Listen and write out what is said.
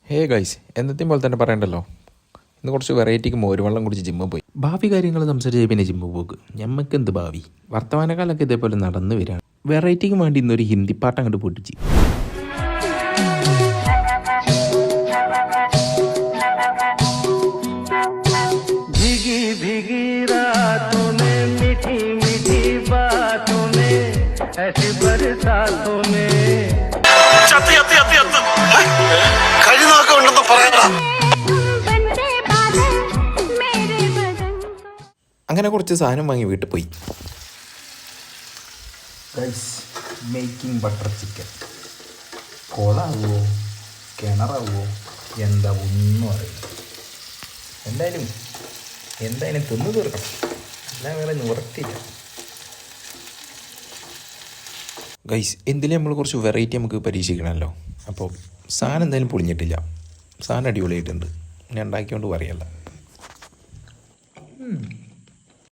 Hey guys, എന്നത്തെയും പോലെ തന്നെ പറയണ്ടല്ലോ. ഇന്ന് കുറച്ച് വെറൈറ്റിക്ക് മോരുവെള്ളം കുടിച്ച് ജിമ്മിൽ പോയി. ഭാവി കാര്യങ്ങൾ സംസാരിച്ച് പിന്നെ ജിമ്മിൽ പോക്ക്. ഞമ്മക്ക് എന്ത് ഭാവി, വർത്തമാനകാലൊക്കെ ഇതേപോലെ നടന്നു വരികയാണ്. വെറൈറ്റിക്ക് വേണ്ടി ഇന്നൊരു ഹിന്ദി പാട്ട് അങ്ങോട്ട് പൊട്ടിച്ച്. അങ്ങനെ കുറച്ച് സാധനം വാങ്ങി വീട്ടിൽ പോയി. Guys, making butter chicken. കോളാവുമോ കിണറാവുമോ എന്താ ഒന്നും അറിയില്ല. എന്തായാലും തിന്നു തീർക്കണം, എല്ലാം വേറെ നിവർത്തിയില്ല. ഗൈസ്, എന്തിലും നമ്മൾ കുറച്ച് വെറൈറ്റി നമുക്ക് പരീക്ഷിക്കണമല്ലോ. അപ്പോൾ സാധനം എന്തായാലും പൊളിഞ്ഞിട്ടില്ല, സാധനം അടിപൊളിയായിട്ടുണ്ട്. ഞാൻ ഉണ്ടാക്കിക്കൊണ്ട് പറയല്ല.